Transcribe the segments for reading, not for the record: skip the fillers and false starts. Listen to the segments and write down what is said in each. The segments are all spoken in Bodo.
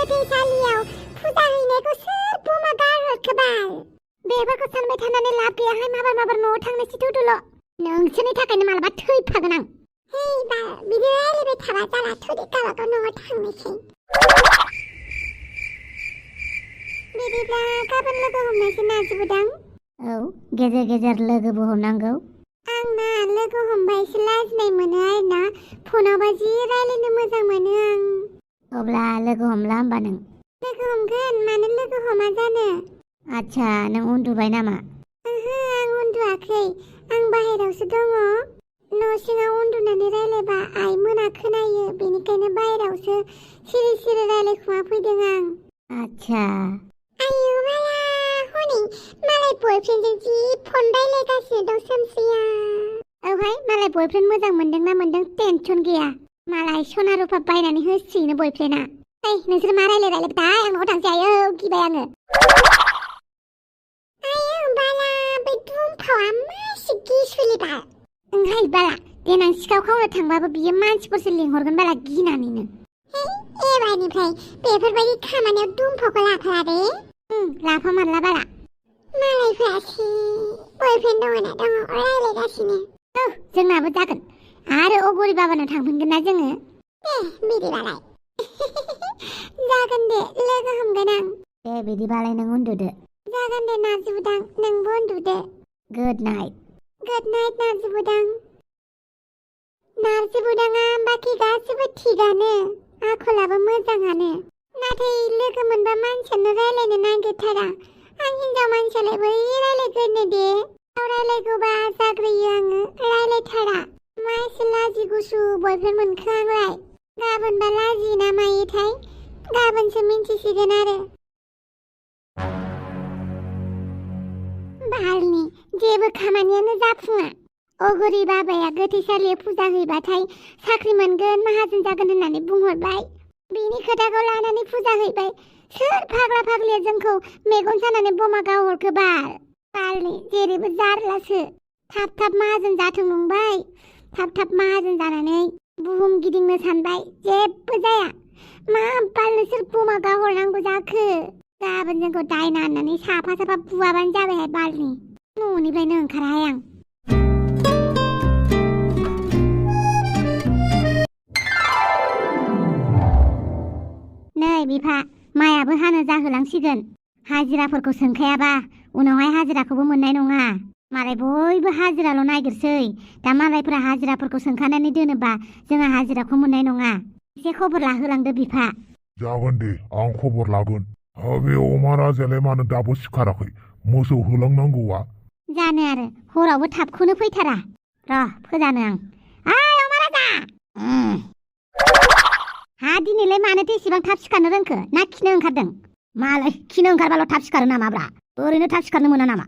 गोथैसालियाव फुजा हैनायखौ सोर बमा गारहरखो बाल? बेफोरखौ सानबाय थानानै लाब गैयाहाय माबार न'आव थांनोसै थुदुल'। नोंसोरनि थाखायनो मालाबा थैफागोन आं। हे बाल बिदि रायलायबाय थाबा जाला थुदि गावबागाव न'आव थांनोसै। बिदिब्ला गाबोन लोगो हमनोसै नाजिबोदां। औ गेजेर गेजेर लोगोबो हमनांगौ। आंना लोगो हमबा एसे लाजिनाय मोनो आरोना फनावबा जि रायलायनो मोजां मोनो आं। अब्ला लोगो हमला होमबा नों? लोगो हमगोन मानो लोगो हमा जानो? आच्छा नों उन्दुबाय नामा? ओहो आं उन्दुआखै आं बाहेरावसो दङ। न' सिङाव उन्दुनानै रायलायबा आइ मोना खोनायो बेनिखायनो बाहेरावसो सिरि सिरि रायलायखुमा फैदों आं। आच्छा आयु माला हनै मालाय बयफ्रेन्डजों जि फन रायलायगासिनो दं सोमस्रिया। औहाय मालाय बयफ्रेन्ड मोजां मोनदोंना मोनदों टेनसन गैया। मालाय सना रुफा बायनानै होसिगोनो बयफ्रेन्डआ। नोंसोर मा रायलायबाय आं न'आव थांसै आयौ गिबाय आङो। आयौ बाला बे दुमफावआ मासे गिसुलिबा। ओंहाय बाला देनां सिखाव खावनो थांबाबो बियो मानसिफोरसो लिंहरगोन बाला गिनानैनो। हे एबारनिफ्राय बेफोरबायदि खामानियाव दुमफावखौ लाफाला दे। लाफा मारला बाला। मालायफोरासो बयफ्रेन्ड दङना दङ रायलायगासिनो। जोंनाबो जागोन आरो अगुरि बाबानाव थांफिनगोन ना जोङो। दे बिदिबालाय। जागोन दे लोगो हमगोन आं। दे बिदिबालाय नों उन्दुदो। जागोन दे नाजिबोदां नोंबो उन्दुदो। Good night. गुड नाइट नाजिबोदां। नाजिबोदाङा बाखि गासिबो थिगानो आखलाबो मोजाङानो। नाथाय लोगो मोनबा मानसियानो रायलायनो नागिरथारा। आं हिनजाव मानसियालाय बोरै रायलायग्रोनो दे। रायलायगौबा जाग्रोयो आङो रायलायथारा। मा एसे लाजि गुसु बयफ्रेन्ड मोनखो आंलाय। गाबोनबा लाजियो ना मायोथाय गाबोनसो मिन्थिसिगोन आरो। बालनि जेबो खामानियानो जाफुङा। अगुरि बाबाया गोथैसालियाव फुजा हैबाथाय साख्रि मोनगोन माहाजोन जागोन होननानै बुंहरबाय। बिनि खोथाखौ लानानै फुजा हैबाय। सोर फाग्ला फाग्लिया जोंखौ मेगन सानानै बमा गावहरखो बाल? बालनि जेरैबो जारलासो। थाब थाब माहाजोन जाथों नंबाय। थाब थाब माहाजोन जानानै बुहुम गिदिंनो सानबाय जेबो जाया। मा बालनो सोर बमा गावहरनांगौ जाखो? गाबोन जोंखौ दायना होननानै साफा साफा बुवाबानो जाबायहाय बालनि। न'निफ्रायनो ओंखाराहाय आं। नै बिफा माइयाबो हानो जाहोलांसिगोन। हाजिराफोरखौ सोंखायाबा उनावहाय हाजिराखौबो मोननाय नङा। मालाय बयबो हाजिराल' नागिरसै। दा मालायफोरा हाजिराफोरखौ सोंखानानै दोनोबा जोंहा हाजिराखौ मोननाय नङा। एसे खबर लाहोलांदो बिफा। जागोन दे आं खबर लागोन। बे अमा राजायालाय मानो दाबो सिखाराखै? मोसौ होलांनांगौआ। जानो आरो हरावबो थाबखौनो फैथारा। र' फोजानो आं। अमा राजा। हा दिनैलाय मानोथो एसेबां थाब सिखारनो रोंखो ना खिनो ओंखारदों? मालाय खिनो ओंखारबाल' थाब सिखारो नामाब्रा? ओरैनो थाब सिखारनो मोना नामा?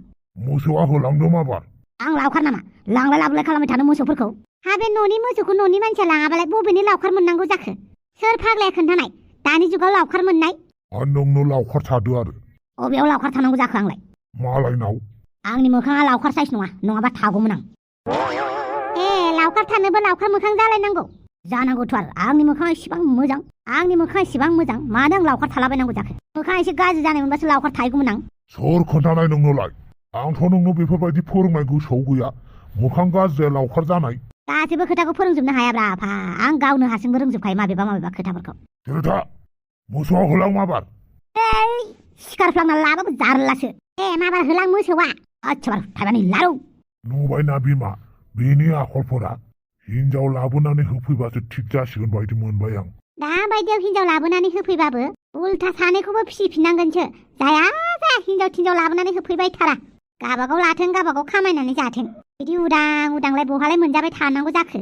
मोसौआ होलांदों माबार। आं लावखार नामा लांलाय लाबोलाय खालामबाय थानो मोसौफोरखौ? हा बे न'नि मोसौखौ न'नि मानसिया लाङाबालाय बबेनि लावखार मोननांगौ जाखो? सोर फाग्लाया खोन्थानाय दानि जुगाव लावखार मोननाय? नोंनो लावखार थादो आरो। अबेयाव लावखार थानांगौ जाखो आंलाय? मालायनाव। आंनि मोखाङा लावखार साइस नङा नङाबा थागौमोन आं। लावखार थानोबो लावखार मोखां जालायनांगौ। जानांगौथ' आरो आंनि मोखाङा इसेबां मोजां। आंनि मोखाङा इसेबां मोजां मानो आं लावखार थालाबायनांगौ जाखो? मोखाङा एसे गाज्रि जानाय मोनबासो लावखार थाहैगौमोन आं। सोर खोन्थानाय नोंनोलाय? आंथ' नोंनो बेफोरबायदि फोरोंनाय गोसोआव गैया। मोखां गाज्रिया लावखार जानाय। गासैबो खोथाखौ फोरोंजोबनो हायाब्रा आफा। आं गावनो हारसिंबो रोंजोबखायो माबेबा खोथाफोरखौ। जेरैथा मोसौआ होलां माबार। सिखारफ्लांना लाबाबो जारलासो। माबार होलां मोसौआ। आच्छा थाइबानि लारौ। नुबायना बिमा बेनि आखलफोरा। हिनजाव लाबोनानै होफैबासो थिग जासिगोन बायदि मोनबाय आं। दा बायदियाव हिनजाव लाबोनानै होफैबाबो उल्था सानैखौबो फिसिफिननांगोनसो। जाया हिनजाव थिनजाव लाबोनानै होफैबाय थारा। गाबागाव लाथों गाबागाव खामायनानै जाथों। बिदि उदां उदांलाय बहालाय मोनजाबाय थानांगौ जाखो?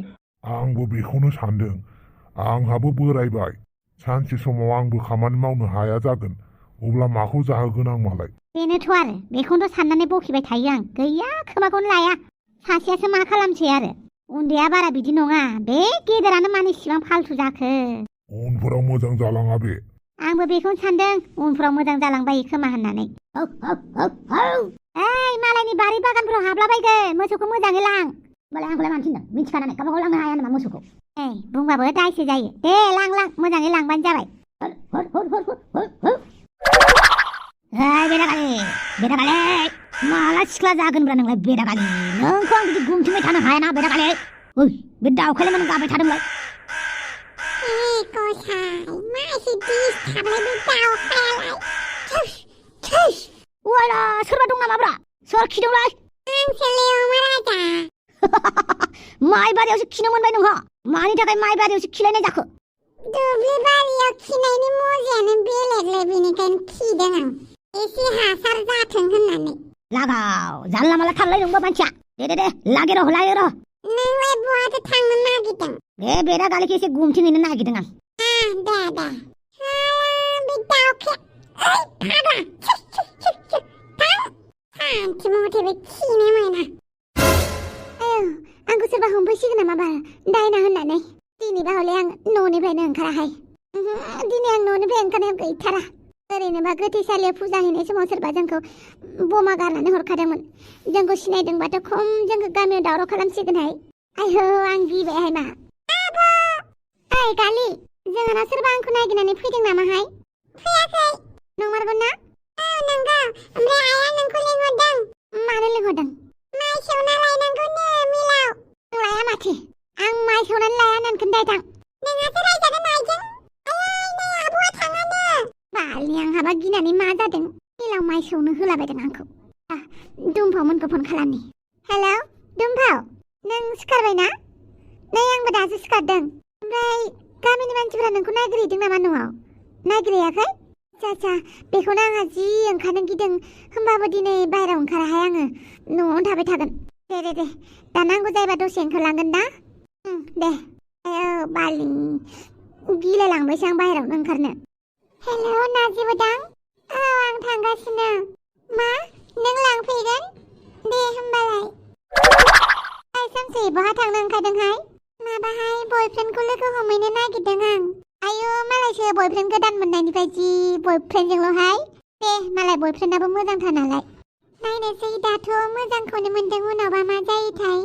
आंबो बेखौनो सानदों। आंहाबो बोरायबाय। सानसे समाव आंबो खामानि मावनो हाया जागोन। अब्ला माखौ जाहोगोन आं मालाय? बेनोथ' आरो बेखौनोथ' साननानै बखिबाय थायो आं। गैया खोमाखौनो लाया। सासेयासो मा खालामसै आरो। उन्दैया बारा बिदि नङा। बे गेदेरानो मानो इसिबां फाल्थु जाखो? उनफोराव मोजां जालाङा बे। आंबो बेखौनो सानदों उनफोराव मोजां जालांबाय खोमा होननानै। मालायनि बारि बागानफोराव हाबलाबायगोन। मोसौखौ मोजाङै लां। होमबालाय आंखौलाय मानो थिनदों? मिथिखानानै गावबागाव लांनो हाया नामा मोसौखौ? बुंबाबो दायसो जायो। दे लां मोजाङै लांबानो जाबाय। बेदागाले माला सिख्ला जागोनब्रा नोंलाय बेदागाले नोंखौ आं बिदि गुमथिंबाय थानो हायाना बेदागाले ओइ बे दाउखालाय मानो गाबाय थादोंलाय गसाय मा एसे दिसथाबलाय बे दाउखायालाय वाला सोरबा दं नामाब्रा सोर खिदोंलाय आंसो लेवमा राजा माइ बारियावसो खिनो मोनबाय नोंहा मानि थाखाय माइ बारियावसो खिलायनाय जाखो दुब्लि बारियाव खिनायनि मजायानो बेलेगलै बेनिखायनो खिदों आं एसे हासार जाथों होननानै लागाव जानला माला थारलाय नोंबा मानसिया दे लागेर' नोंलाय बहाथो थांनो नागिरदों बे बेदागालेखौ एसे गुमथिंहैनो नागिरदों आं दे बे दाउखे ओइ फाग्ला थां सान्थि मथे बे खिनो मोना आंखौ सोरबा हमफैसिगोन नामा बाल दायना होननानै दिनैबा हले आं न'निफ्रायनो ओंखाराहाय दिनै आं न'निफ्राय ओंखारनायाव गैथारा ओरैनोबा गोथैसालियाव फुजा हैनाय समाव सोरबा जोंखौ बमा गारनानै हरखादोंमोन जोंखौ सिनायदोंबाथ' खम जोंखौ गामियाव दावराव खालामसिगोनहाय आयौ आं गिबायहाय मा ओइ गालि जोंहानाव सोरबा आंखौ नागिरनानै फैदों नामाहाय फैयाखै नंमारगौ ना औ नंगौ ओमफ्राय आइया नोंखौ लिंहरदों मानो लिंहरदों माइ सौना लायनांगौनो मिलाव लाया माथो आं माइ सौनानै लाया होननानै खोन्थायथां नोंहासो रायजागोन माइजों आयै नै आब'आ थाङानो बालनि आंहाबा गिनानै मा जादों मिलाव माइ सौनो होलाबायदों आंखौ दुमफावमोनखौ फन खालामनि हेलौ दुमफाव नों सिखारबायना नै आंबो दासो सिखारदों ओमफ्राय गामिनि मानसिफोरा नोंखौ नागिरहैदों नामा न'आव नागिरहैयाखै आच्छा बेखौनो आंहा जि ओंखारनो गिदों होमबाबो दिनै बाहेरायाव ओंखाराहाय आङो न'आवनो थाबाय थागोन दे दा नांगौ जायोबा दसे ओंखारलांगोन ना दे आयौ बालि गिलायलांबायसो आं बाहेरायावनो ओंखारनो हेलौ नाजिबोदां औ आं थांगासिनो मा नों लांफैगोन दे होमबालाय सानसे बहा थांनो ओंखारदोंहाय माबाहाय बयफ्रेन्डखौ लोगो हमहैनो नागिरदों आं आयौ मालायसो बयफ्रेन्ड गोदान मोननायनिफ्राय जि बयफ्रेन्डजोंल'हाय दे मालाय बयफ्रेन्डआबो मोजांथार नालाय नायनोसै दाथ' मोजांखौनो मोनदों उनावबा मा जायोथाय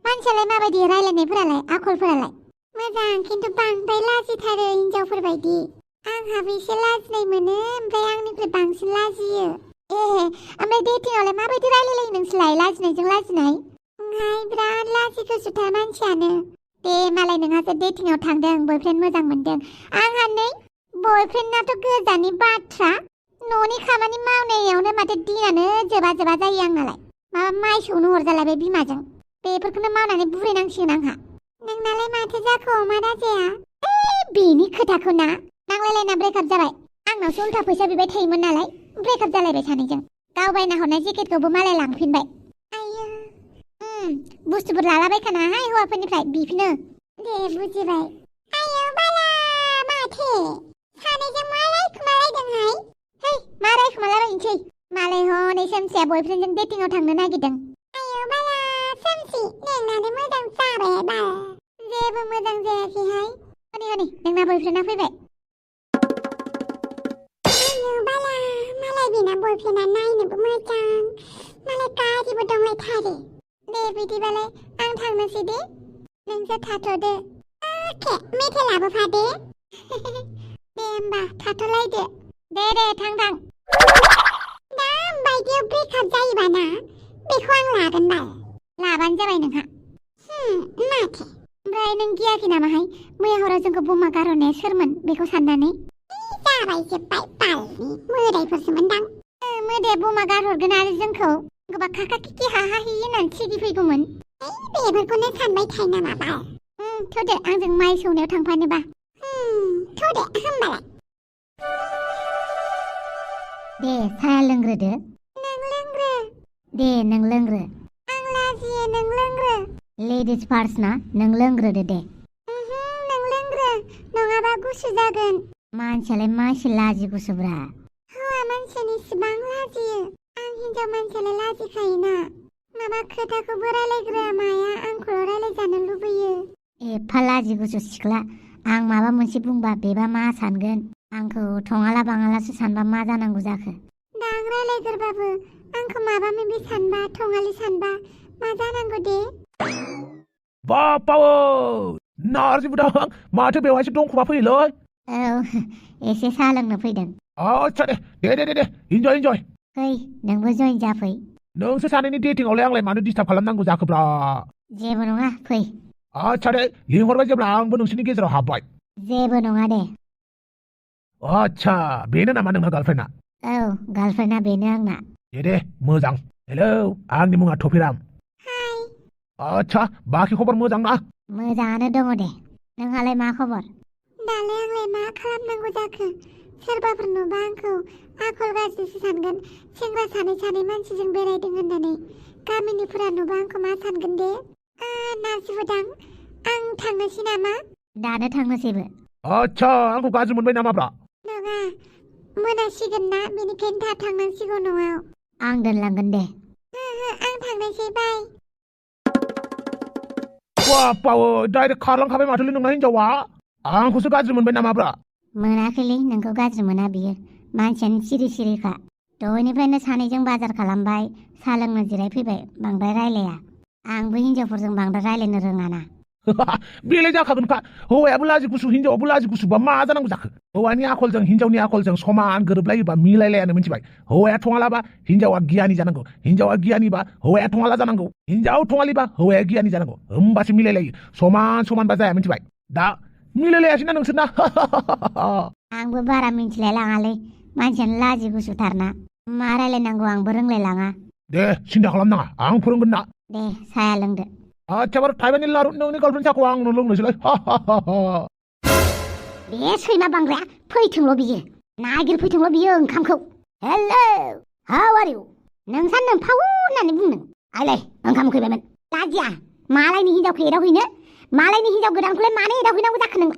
मानसियालाय माबायदि रायलायनायफोरालाय आखलफोरालाय मोजां खिन्थु बांद्राय लाजिथारो हिनजावफोरबायदि आंहाबो एसे लाजिनाय मोनो ओमफ्राय आंनिफ्राय बांसिन लाजियो ओमफ्राय डेटिंआवलाय माबायदि रायलायलायो नोंसोरलाय लाजिनायजों लाजिनाय बिराद लाजिखुसुथार मानसियानो दे मालाय नोंहासो डेटिंआव थांदों बयफ्रेन्ड मोजां मोनदों आंहा नै बयफ्रेन्डआथ' गोजाननि बाथ्रा न'नि खामानि मावनायावनो माथो दिनानो जोबा जायो आंनालाय माबा माइ सौनो हरजालायबाय बिमाजों बेफोरखौनो मावनानै बुरैनांसिगोन आंहा नोंनालाय माथो जाखो अमा राजाया बेनि खोथाखौ ना नांलायलायना ब्रेकआप जाबाय आंनावसो उल्था फैसा बिबाय थायोमोन नालाय ब्रेकआप जालायबाय सानैजों गाव बायना हरनाय जेकेटखौबो मालाय लांफिनबाय आयौ बुस्थुफोर लालाबायखानाहाय हौवाफोरनिफ्राय बिफिनो दे बुजिबाय आयौ बाला माथो सानैजों मा रायखुमालायदोंहाय है मा रायखुमालाबायनोसै मालाय हनै सोमसिया बयफ्रेन्डजों डेटिंआव थांनो नागिरदों आयौ बाला सोमसि नोंनानो मोजां जाबाय बाल जेबो मोजां जायाखैहाय हनै नोंना बयफ्रेन्डआ फैबाय आयौ बाला मालाय बेना बयफ्रेन्डआ नायनोबो मोजां मालाय गारिबो दंलायथारो दे बिदिबालाय आं थांनोसै दे नोंसोर थाथ'दो अके मेथाइ लाबोफादे दे होमबा थाथ'लायदो दे थां दा बायदियाव ब्रेकआप जायोबा ना बेखौ आं लागोन बाल लाबानो जाबाय नोंहा माथो ओमफ्राय नों गियाखै नामाहाय मैया हराव जोंखौ बमा गारहरनाया सोरमोन बेखौ साननानै जाबाय जोब्बाय बालनि मोदायफोरसोमोनदां मोदाया बमा गारहरगोन आरो जोंखौ गोबा खाखा खिखि हाहा हि होननानै थिगि फैगौमोन बेफोरखौनो सानबाय थायो नामा बाल थ'दो आंजों माइ सौनायाव थांफानोबा थ'दो होमबालाय दे साहा लोंग्रोदो नों लोंग्रो दे नों लोंग्रो आं लाजियो नों लोंग्रो लेडिज फार्स्ट ना नों लोंग्रोदो दे नों लोंग्रो नङाबा गुसु जागोन मानसियालाय मासि लाजि गुसुब्रा हौवा मानसियानि इसिबां लाजियो आं हिनजाव मानसियालाय लाजिखायोना माबा खोथाखौबो रायलायग्रोआ माया आंखौल' रायलायजानो लुबैयो एफा लाजि गुसु सिख्ला आं माबा मोनसे बुंबा बेबा मा सानगोन आंखौ थङाला बाङालासो सानबा मा जानांगौ जाखो दा आं रायलायग्रोबाबो आंखौ माबा माबि सानबा थङालि सानबा मा जानांगौ दे बापाव नारजि बुदां माथो बेवहायसो दंखोमा फैयोलै औ एसे साहा लोंनो फैदों आच्छा दे इन्जय फै नोंबो जइन जाफै नोंसोर सानैनि डेटिंआवलाय आंलाय मानो डिस्टार्ब खालामनांगौ जाखोब्रा जेबो नङा फै आच्छा दे लिंहरबाय जेब्ला आंबो नोंसोरनि गेजेराव हाबबाय जेबो नङा दे आच्छा बेनो नामा नोंना गार्लफ्रेन्डआ औ गार्लफ्रेन्डआ बेनो आंना दे मोजां हेलौ आंनि मुङा थफिराम हाय आच्छा बाखि खबर मोजां ना मोजाङानो दङ दे नोंहालाय मा खबर दालाय आंलाय मा खालामनांगौ जाखो सोरबाफोर नुबा आंखौ आखल गाज्रिसो सानगोन सेंग्रा सानै मानसिजों बेरायदों होननानै गामिनिफोरा नुबा आंखौ मा सानगोन दे नाजिबोदां आं थांनोसै नामा दानो थांनोसैबो आच्छा आंखौ गाज्रि मोनबाय नामाब्रा नङा मोनासिगोन ना बेनिखायनो दा थांनांसिगौ न'आव आं दोनलांगोन दे आं थांनोसै बाय बापावो डाइरेक्ट खारलांखाबाय माथोलै नोंना हिनजावा आंखौसो गाज्रि मोनबाय नामाब्रा मोनाखैलै नोंखौ गाज्रि मोना बियो मानसियानो सिरिखा दहायनिफ्रायनो सानैजों बाजार खालामबाय साहा लोंनो जिरायफैबाय बांद्राय रायलाया आंबो हिनजावफोरजों बांद्राय रायलायनो रोङाना बेलाय जाखागोनखा हौवायाबो लाजि गुसु हिनजावाबो लाजि गुसुबा मा जानांगौ जाखो हौवानि आखलजों हिनजावनि आखलजों समान गोरोबलायोबा मिलायलायानो मिथिबाय हौवाया थङालाबा हिनजावा गियानि जानांगौ हिनजावा गियानिबा हौवाया थङाला जानांगौ हिनजाव थङालिबा हौवाया गियानि जानांगौ होमबासो मिलायलायो समानबा जाया मिथिबाय दा मिलायलायासैना नोंसोरना आंबो बारा मिथिलाय लाङालै मानसियानो लाजि गुसुथारना मा रायलायनांगौ आंबो रोंलाय लाङा दे सिन्था खालामनाङा आं फोरोंगोन ना दे साया लोंदो आच्छा बार थाइबानि लारु नोंनि गार्लफ्रेन्ड साखौ आंनो लोंनोसैलाय बे सैमा बांग्राया फैथोंल' बियो नागिरफैथोंल' बियो ओंखामखौ हेलौ हाउ आर इउ नोंसा नोमफावो होननानै बुंदों आइलाय ओंखाम उखैबायमोन लाजिया मालायनि हिनजावखौ एदावहैनो मालायनि हिनजाव गोदानखौलाय मानो एदावहैनांगौ जाखो नों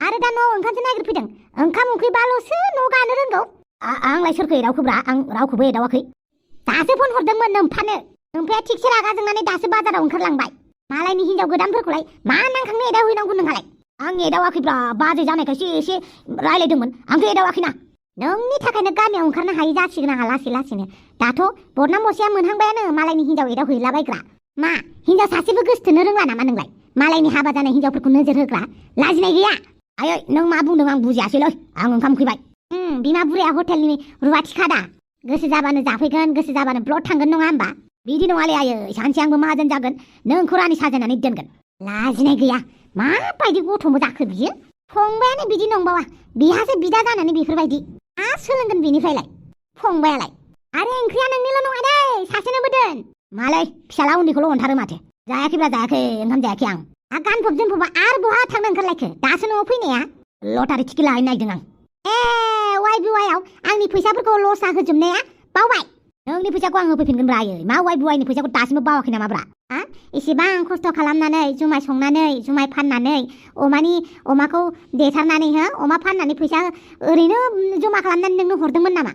आरो दा न'आव ओंखामसो नागिरफैदों ओंखाम उखैबाल'सो न' गानो रोंगौ आंलाय सोरखौ एदावखोब्रा आं रावखौबो एदावाखै दासो फन हरदोंमोन नोमफानो नोमफाया थिगसे रागा जोंनानै दासो बाजाराव ओंखारलांबाय मालायनि हिनजाव गोदानफोरखौलाय मा नांखांनो एदावहैनांगौ नोंहालाय आं एदावाखैब्रा बाजै जानायखायसो एसे रायलायदोंमोन आंथ' एदावाखैना नोंनि थाखायनो गामियाव ओंखारनो हायि जासिगोन आंहा लासैनो दाथ' बरना मसिया मोनहांबायानो मालायनि हिनजाव एदावहैलाबायग्रा मा हिनजाव सासेबो गोसथोनो रोंला नामा नोंलाय मालायनि हाबा जानाय हिनजावफोरखौ नोजोर होग्रा लाजिनाय गैया आयै नों मा बुंदों आं बुजियासैलै आं ओंखाम उखैबाय बिमा बुरैया हटेलनि रुवाथि खादा गोसो जाबानो जाफैगोन गोसो जाबानो ब्लड थांगोन नङा होमबा बिदि नङालै आयै सानसे आंबो माहाजोन जागोन नोंखौ रानि साजायनानै दोनगोन लाजिनाय गैया माबायदि गथ'मो जाखो बियो फंबायानो बिदि नंबावा बिहासो बिदा जानानै बेफोरबायदि मा सोलोंगोन बिनिफ्रायलाय फंबायालाय आरो ओंख्रिया नोंनिल' नङा दै सासेनोबो दोन मालाय फिसाला उन्दैखौल' अनथारो माथो जायाखैब्ला जायाखै ओंखाम जायाखै आं गानफब जोमफबा आरो बहा थांनो ओंखारलायखो दासो न'आव फैनाया लटारि टिकेट लाहैनो नागिरदों आं वाइ बिवाइआव आंनि फैसाफोरखौ लस जाहोजोबनाया बावबाय नोंनि फैसाखौ आं होफैफिनगोन ब्रा आयै मा वाइ बिवाइनि फैसाखौ दासिमबो बावाखै नामा ब्रा एसेबां खस्थ' खालामनानै जुमाय संनानै जुमाय फाननानै अमाखौ देथारनानै अमा फाननानै फैसा ओरैनो जमा खालामनानै नोंनो हरदोंमोन नामा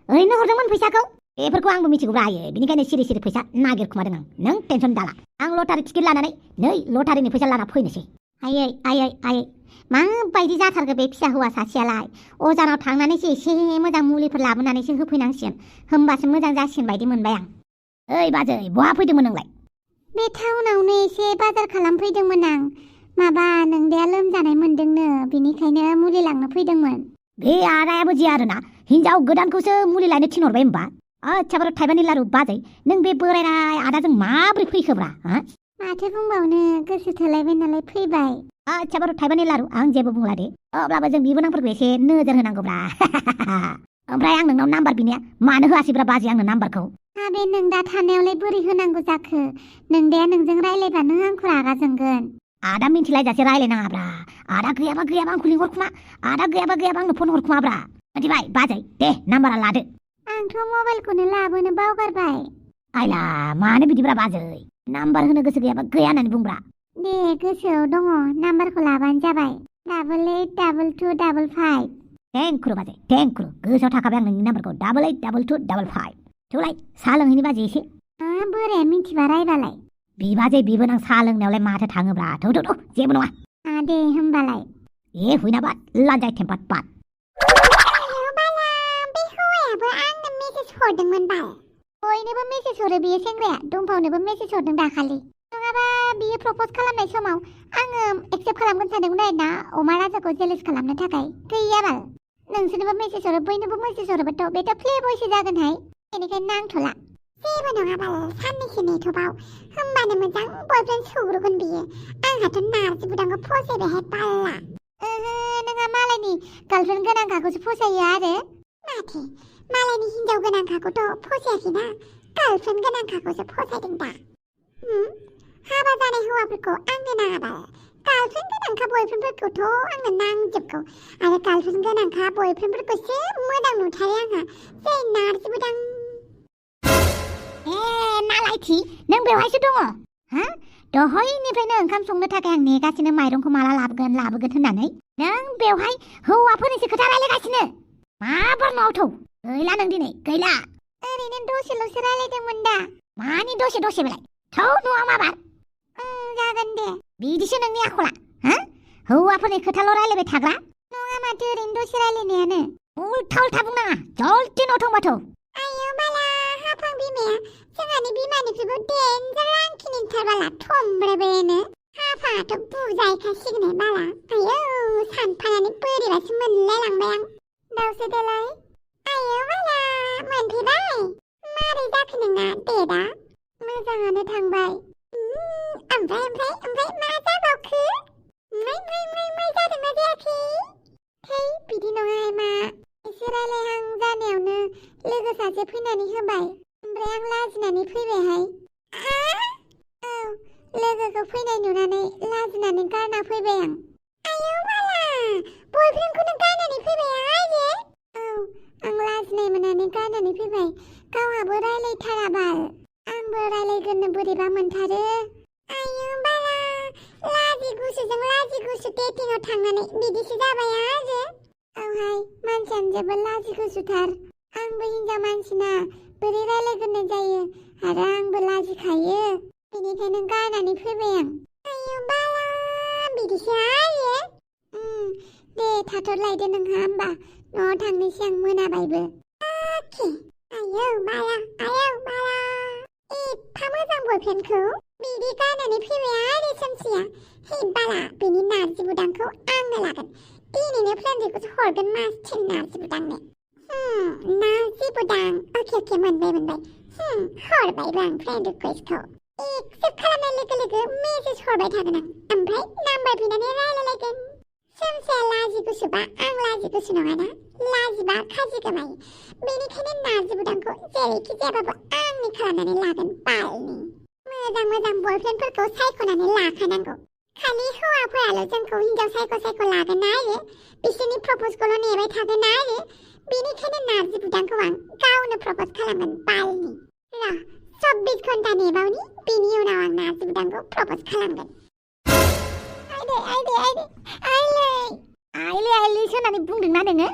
ओरैनो हरदोंमोन फैसाखौ बेफोरखौ आंबो मिथिगौब्रा आयै बिनिखायनो सिरि फैसा नागिरखुमादों आं नों टेनसन दाला आं लटारि टिकेट लानानै नै लटारिनि फैसा लाना फैनोसै आयै माबायदि जाथारगो बे फिसा हौवा सासेयालाय अजानाव थांनानैसो एसे मोजां मुलिफोर लाबोनानैसो होफैनांसिगोन होमबासो मोजां जासिगोन बायदि मोनबाय आं ओइ बाजै बहा फैदोंमोन नोंलाय बे टाउनावनो एसे बाजार खालामफैदोंमोन आं माबा नोंदाया लोमजानाय मोनदोंनो बिनिखायनो मुलि लांनो फैदोंमोन बे आदायाबो जे आरोना हिनजाव गोदानखौसो मुलि लायनो थिनहरबाय होमबा आच्छा बार थाइबानि लारु बाजै नों बे बोरायनाय आदाजों माब्रै फैखोब्रा माथो बुंबावनो गोसो थोलायबाय नालाय फैबाय आच्छा बार थाइबानि लारु आं जेबो बुंला दे अब्लाबो जों बिबोनांफोरखौ एसे नोजोर होनांगौब्रा ओमफ्राय आं नोंनाव नाम्बार बिनाया मानो होआसैब्रा बाजै आंनो नाम्बारखौ बे नों दा थानायावलाय बोरै होनांगौ जाखो नोंदाया नोंजों रायलायबानो आंखौ रागा जोंगोन आदा मिन्थिलायजासे रायलायनाङाब्रा आदा गैयाबा आंखौ लिंहरखुमा आदा गैयाबा आंनो फन हरखुमाब्रा मिथिबाय बाजै दे नाम्बारा लादो आंथ' मबाइलखौनो लाबोनो बावगारबाय आइला मानो बिदिब्रा बाजै नाम्बार होनो गोसो गैयाबा गैया होननानै बुंब्रा दे गोसोआव दङ नाम्बारखौ लाबानो जाबाय 882255 थेंक्रु बाजै थेंक्रु गोसोआव थाखाबाय आं नोंनि नाम्बारखौ 882255 थौलाय साहा लोंहैनि बाजै एसे बोराया मिन्थिबा रायबालाय बिबाजै बिबोनां साहा लोंनायावलाय माथो थाङोब्रा थौ जेबो नङा दे होमबालाय हुइनाबा लान्जाय टेम्पाट पाट हरदोंमोन बाल बयनोबो मेसेज हरो बियो सेंग्राया दंफावनोबो मेसेज हरदों दाखालि नङाबा बियो प्रप'ज खालामनाय समाव आङो एक्सेप्ट खालामगोन सानदोंमोन आरोना अमा राजाखौ जेलेस खालामनो थाखाय गैया बाल नोंसोरनोबो मेसेज हरो बयनोबो मेसेज हरोबाथ' बेथ' प्ले बयसो जागोनहाय बेनिखायनो नांथ'ला जेबो नङा बाल साननैसो नेथ'बाव होमबानो मोजां बयफ्रेन्ड सौग्रुगोन बियो आंहाथ' नार्जि बुदांखौ फसायबायहाय बाल्ला नोंहा मालायनि गार्लफ्रेन्ड गोनांखाखौसो फसायो आरो माथो मालायनि हिनजाव गोनांखाखौथ' फसायाखैना गार्लफ्रेन्ड गोनांखाखौसो फसायदों दा हाबा जानाय हौवाफोरखौ आंनो नाङाबाल गार्लफ्रेन्ड गोनांखा बयफ्रेन्डफोरखौथ' आंनो नांजोबगौ आरो गार्लफ्रेन्ड गोनांखा बयफ्रेन्डफोरखौसो मोजां नुथारो आंहा जै नार्जि बुदां नालायथि नों बेवहायसो दङ हा दहायनिफ्रायनो ओंखाम संनो थाखाय आं नेगासिनो माइरंखौ माला लाबोगोन होननानै नों बेवहाय हौवाफोरनिसो खोथा रायलायगासिनो माबार न'आवथौ गैला नों दिनै गैला ओरैनो दसेल'सो रायलायदोंमोन दा मानि दसे बेलाय थौ न'आव माबार जागोन दे बिदिसो नोंनि आखला हा हौवाफोरनि खोथाल' रायलायबाय थाग्रा नङा माथो ओरैनो दसे रायलायनायानो उल्था बुंनाङा जल्दि न'आव थांबाथौ आयौ बाला हाफां बिमाया जोंहानि बिमानिख्रुइबो देन्जार रांखिनिथार बाला थमब्रेबेनो हाफाङाथ' बुजायखासिगोन बाला आयौ सानफानानै बोरैबासो मोनलायलांबाय आं दावसो देलाय आयौ बाला मोनफैबाय मारै जाखो नोंना डेटआ मोजाङानो थांबाय ओमफ्राय मा जाबावखो मै जादोंना जायाखै है बिदि नङा मा एसे रायलायहां जानायावनो लोगो सासे फैनानै होबाय ओमफ्राय आं लाजिनानै फैबायहाय औ लोगोखौ फैनाय नुनानै लाजिनानै गारना फैबाय आं आयौ बाला बयफ्रेन्डखौनो गारनानै फैबाय आइजे औ आं लाजिनाय मोननानै गारनानै फैबाय गावहाबो रायलायथारा बाल आंबो रायलायग्रोनो बोरैबा मोनथारो आयौ बाला लाजि गुसु डेटिंआव थांनानै बिदिसो जाबाय आरो औहाय मानसियानो जोबोद लाजि गुसुथार आंबो हिनजाव मानसिना बोरै रायलायग्रोनाय जायो आरो आंबो लाजिखायो बेनिखायनो गारनानै फैबाय आं आयौ बाला बिदिसो आरो दे थाथ'लायदो नोंहा होमबा न'आव थांनोसै आं मोनाबायबो अके आयौ बाला एफा मोजां बयफ्रेन्डखौ बिदि गारनानै फैबाय आरो सोमसिया हे बाला बेनि नार्जि बुदांखौ आंनो लागोन दिनैनो फ्रेन्ड रिक्वेस्ट हरगोन मासथिं नार्जि बुदांनो नार्जि बुदां अके मोनबाय हरबायबो आं फ्रेन्ड रिक्वेस्टखौ एक्सेप्ट खालामनाय लोगो मेसेज हरबाय थागोन आं ओमफ्राय नाम्बार बिनानै रायलायलायगोन सोमसिया लाजि गुसुबा आं लाजि गुसु नङाना लाजिबा खाजि गोमायो बेनिखायनो नार्जि बुदांखौ जेरैखि जायाबाबो आंनि खालामनानै लागोन बालनि मोजां बयफ्रेन्डफोरखौ सायख'नानै लाखानांगौ खालि हौवाफोराल' जोंखौ हिनजाव सायख' लागोन आरो बिसोरनि प्रप'जखौल' नेबाय थागोन आरो बेनिखायनो नार्जि बुदांखौ आं गावनो प्रप'ज खालामगोन बालनि र' 24 घन्टा नेबावनि बेनि उनाव आं नार्जि बुदांखौ प्रप'ज खालामगोन आइले होननानै बुंदोंना नोङो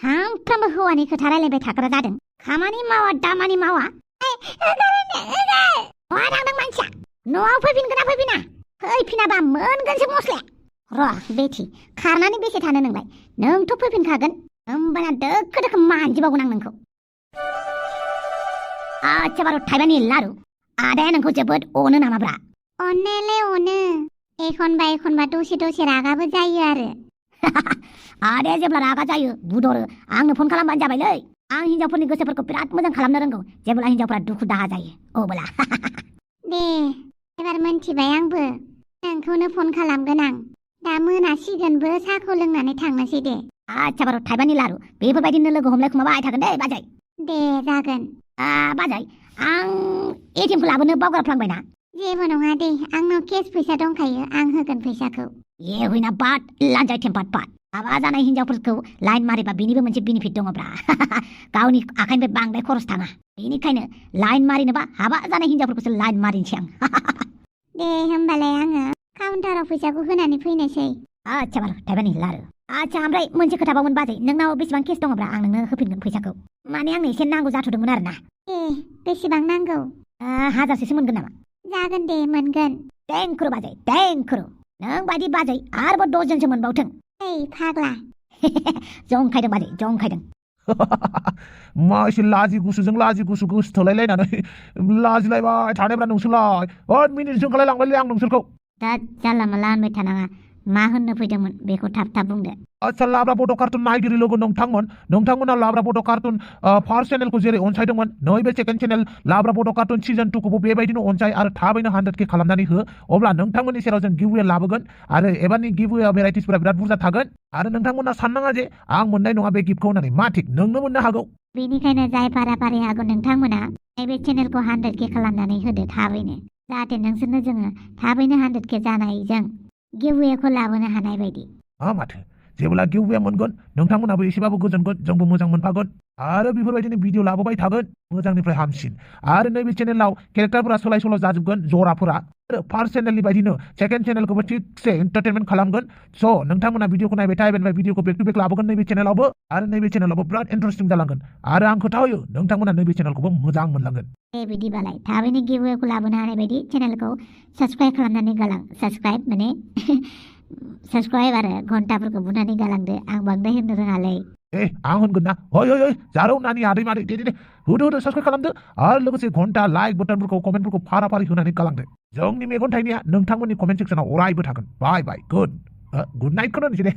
सानफ्रामबो हौवानि खोथा रायलायबाय थाग्रा जादों खामानि मावा दामानि मावा बहा थांदों मानसिया न'आव फैफिनगोना फैफिनाबा मोनगोनसो मस्लाया र' बेथि खारनानै बेसे थानो नोंलाय नोंथ' फैफिनखागोन होमबाना दोखो मानजिबावगोन आं नोंखौ आच्छा बार' थाइबानि लारु आदाया नोंखौ जोबोद अनो नामाब्रा अननायालाय अनो एखनबा दसे रागाबो जायो आरो आदाया जेब्ला रागा जायो बुदरो आंनो फन खालामबानो जाबायलै आं हिनजावफोरनि गोसोफोरखौ बिराद मोजां खालामनो रोंगौ जेब्ला हिनजावफोरा दुखु दाहा जायो अब्ला दे एबार मोनथिबाय आंबो नोंखौनो फन खालामगोन आं दा मोनासिगोनबो साहाखौ लोंनानै थांनोसै दे आच्छा बार' थाइबानि लारु बेफोरबायदिनो लोगो हमलायखुमाबाय थागोन दे बाजै दे जागोन बाजै आं एटिएमखौ लाबोनो बावगारफ्लांबायना जेबो नङा दे आंनाव केस फैसा दंखायो आं होगोन फैसाखौ ए हुइना बाट लान्जाय टेम्पार्ड बाट हाबा जानाय हिनजावफोरखौ लाइन मारिबा बेनिबो मोनसे बेनिफिट दङब्रा गावनि आखाइनिफ्राय बांद्राय खरस थाङा बेनिखायनो लाइन मारिनोबा हाबा जानाय हिनजावफोरखौसो लाइन मारिनोसै आं दे होमबालाय आङो काउन्टाराव फैसाखौ होनानै फैनोसै आच्छा बार' थाइबानि लारु आच्छा ओमफ्राय मोनसे खोथाबावमोन बाजै नोंनाव बेसेबां केस दङब्रा आं नोंनो होफिनगोन फैसाखौ माने आंनो एसे नांगौ जाथ'दोंमोन आरोना बेसेबां नांगौ 1000सो मोनगोन नामा जागोन दे मोनगोन थेंक्रु बाजै थेंक्रु नों बायदि बाजै आरोबाव 10 जनसो मोनबावथों फाग्ला जंखायदों बाजै जंखायदों मा एसे लाजि गुसुजों लाजि गुसु गोसोथोलायलायनानै लाजिलायबाय थानायब्रा नोंसोरलाय मिनिनोसो ओंखारलायलांबायलै आं नोंसोरखौ दा जानला मोनला होनबाय थानाङा मा होननो फैदोंमोन बेखौ थाब थाब बुंदो आच्छा लाब्रा बड' कार्टुन नायगिरि लोगो नोंथांमोना लाब्रा बड' कार्टुन फार्स्ट चेनेलखौ जेरै अनसायदोंमोन नैबे सेकेन्ड चेनेल लाब्रा बड' कार्टुन सिजन 2 खौबो बेबायदिनो अनसाय आरो थाबैनो 100K खालामनानै हो अब्ला नोंथांमोननि सेराव जों गिववे लाबोगोन आरो एबारनि गिववे भेराइटिसफोरा बिराद बुरजा थागोन आरो नोंथांमोना साननाङा जे आं मोननाय नङा बे गिफ्टखौ होननानै मा थिक नोंनो मोननो हागौ बेनिखायनो जाय फाराफारि हागौ नोंथांमोना नैबे चेनेलखौ 100K खालामनानै होदो थाबैनो जाहाथे नोंसोरनो जोङो थाबैनो 100K जानायजों गिववेखौ लाबोनो हानाय बायदि माथो जेब्ला गिववे मोनगोन नोंथांमोनाबो एसेबाबो गोजोनगोन जोंबो मोजां मोनफागोन आरो बेफोरबायदिनो भिडिअ लाबोबाय थागोन मोजांनिफ्राय हामसिन आरो नैबे चेनेलाव केरेक्टारफोरा सोलाय सोल' जाजोबगोन जराफोरा आरो फार्स्ट चेनेलनि बायदिनो सेकेन्ड चेनेलखौबो थिगसे एन्टारटेनमेन्ट खालामगोन स' नोंथांमोना भिडिअखौ नायबाय था बेनिफ्राय भिडिअखौ बेक टु बेक लाबोगोन नैबे चेनेलावबो आरो नैबे चेनेलावबो बिराद इन्टारेस्टिं जालांगोन आरो आं खोथा होयो नोंथांमोना नैबे चेनेलखौबो मोजां मोनलांगोन बिदिबालाय थाबैनो गिववेखौ लाबोनो हानाय बायदि चेनेलखौ साबस्क्राइब खालामनानै गालां साबस्क्राइब माने साबस्क्राइब आरो घन्टाफोरखौ बुनानै गालांदो आं बांद्राय होननो रोङालै आं होनगोन ना ओइ जारौ नानि आदै मादै दे होदो साबस्क्राइब खालामदो आरो लोगोसे घन्टा लाइक बटनफोरखौ कमेन्टफोरखौ फारा फारि होनानै गालांदो जोंनि मेगन थाइनाया नोंथांमोननि कमेन्ट सेक्सनाव अरायबो थागोन बाय गुड नाइटखौनो होनसै दे